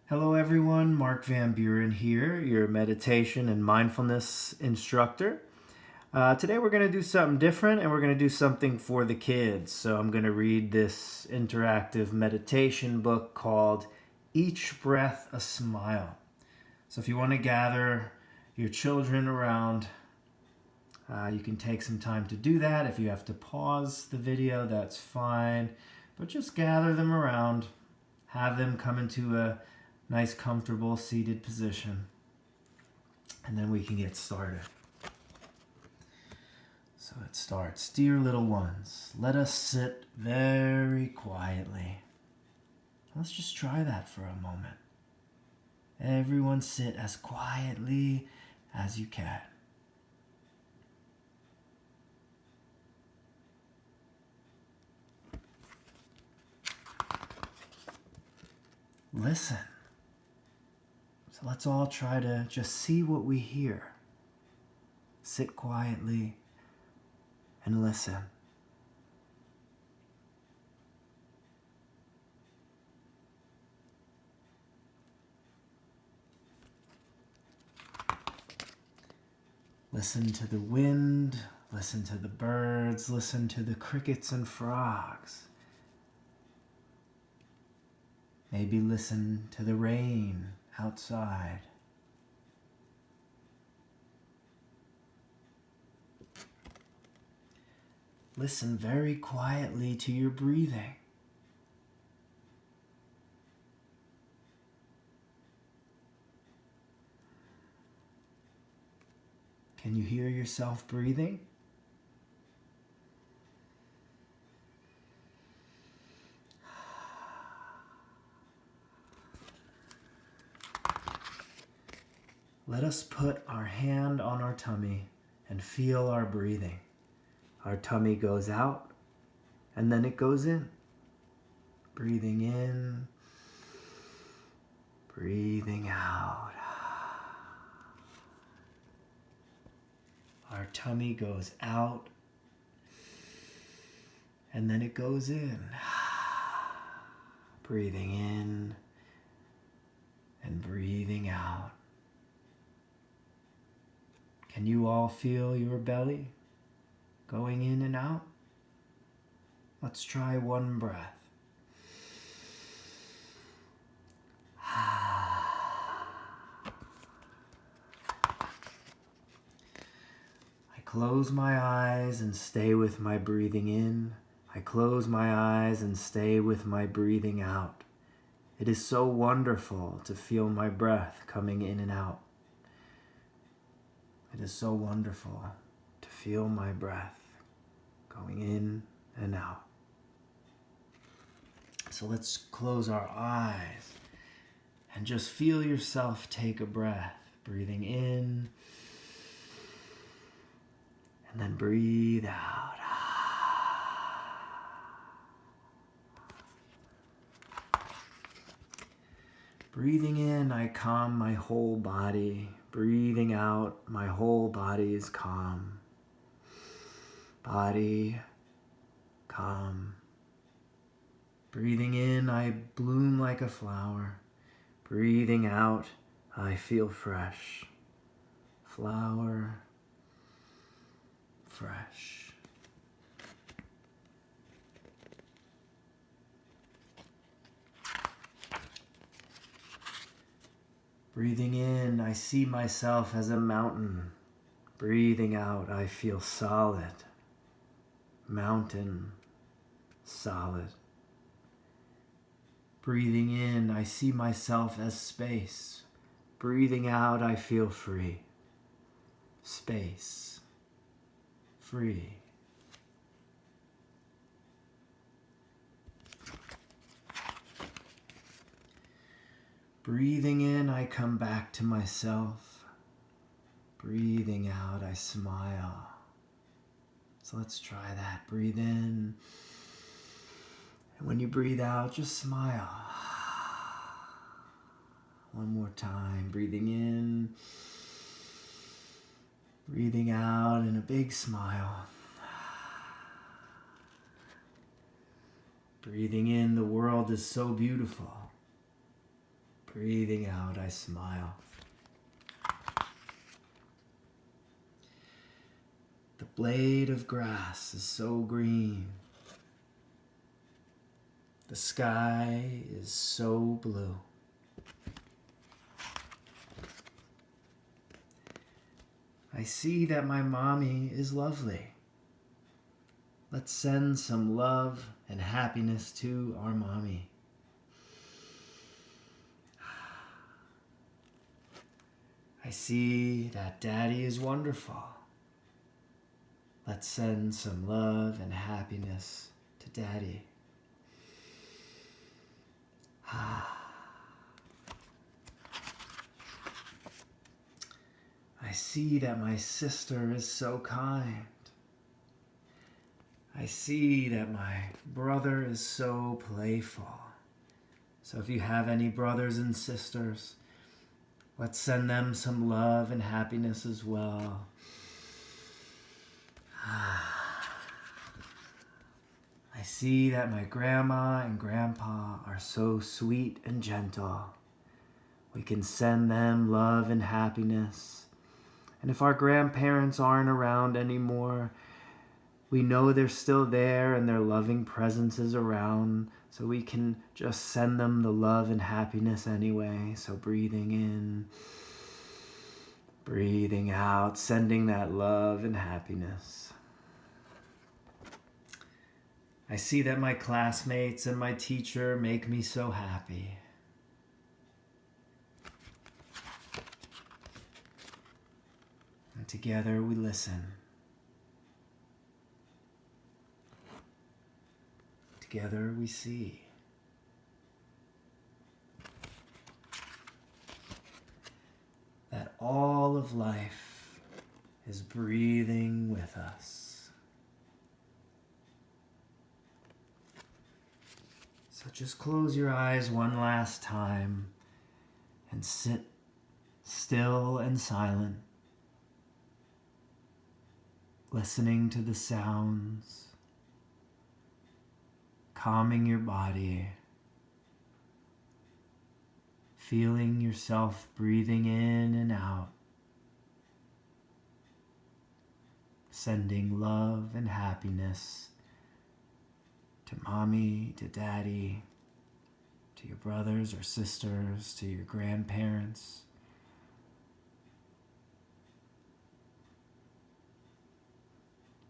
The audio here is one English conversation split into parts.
Hello everyone, Mark Van Buren here, your meditation and mindfulness instructor. Today we're going to do something different and we're going to do something for the kids. So I'm going to read this interactive meditation book called Each Breath a Smile. So if you want to gather your children around, you can take some time to do that. If you have to pause the video, that's fine. But just gather them around, have them come into a nice, comfortable, seated position. And then we can get started. So it starts. Dear little ones, let us sit very quietly. Let's just try that for a moment. Everyone sit as quietly as you can. Listen. So let's all try to just see what we hear. Sit quietly and listen. Listen to the wind, listen to the birds, listen to the crickets and frogs. Maybe listen to the rain outside. Listen very quietly to your breathing. Can you hear yourself breathing? Let us put our hand on our tummy and feel our breathing. Our tummy goes out and then it goes in. Breathing in, breathing out. Our tummy goes out and then it goes in. Breathing in and breathing out. Can you all feel your belly going in and out? Let's try one breath. I close my eyes and stay with my breathing in. I close my eyes and stay with my breathing out. It is so wonderful to feel my breath coming in and out. It is so wonderful to feel my breath going in and out. So let's close our eyes and just feel yourself take a breath. Breathing in and then breathe out. Breathing in, I calm my whole body. Breathing out, my whole body is calm. Body, calm. Breathing in, I bloom like a flower. Breathing out, I feel fresh. Flower, fresh. Breathing in, I see myself as a mountain. Breathing out, I feel solid. Mountain, solid. Breathing in, I see myself as space. Breathing out, I feel free. Space, free. Breathing in, I come back to myself. Breathing out, I smile. So let's try that. Breathe in. And when you breathe out, just smile. One more time. Breathing in. Breathing out, and a big smile. Breathing in, the world is so beautiful. Breathing out, I smile. The blade of grass is so green. The sky is so blue. I see that my mommy is lovely. Let's send some love and happiness to our mommy. I see that Daddy is wonderful. Let's send some love and happiness to Daddy. I see that my sister is so kind. I see that my brother is so playful. So if you have any brothers and sisters, let's send them some love and happiness as well. I see that my grandma and grandpa are so sweet and gentle. We can send them love and happiness. And if our grandparents aren't around anymore, we know they're still there and their loving presence is around, so we can just send them the love and happiness anyway. So breathing in, breathing out, sending that love and happiness. I see that my classmates and my teacher make me so happy. And together we listen. Together we see. That all of life is breathing with us. So just close your eyes one last time and sit still and silent, listening to the sounds, calming your body, feeling yourself breathing in and out, sending love and happiness to mommy, to daddy, to your brothers or sisters, to your grandparents.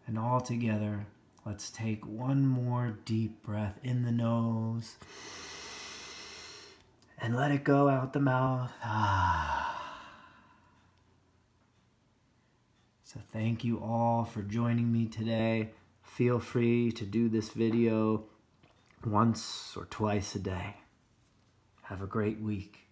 And all together, let's take one more deep breath in the nose and let it go out the mouth. So thank you all for joining me today. Feel free to do this video once or twice a day. Have a great week.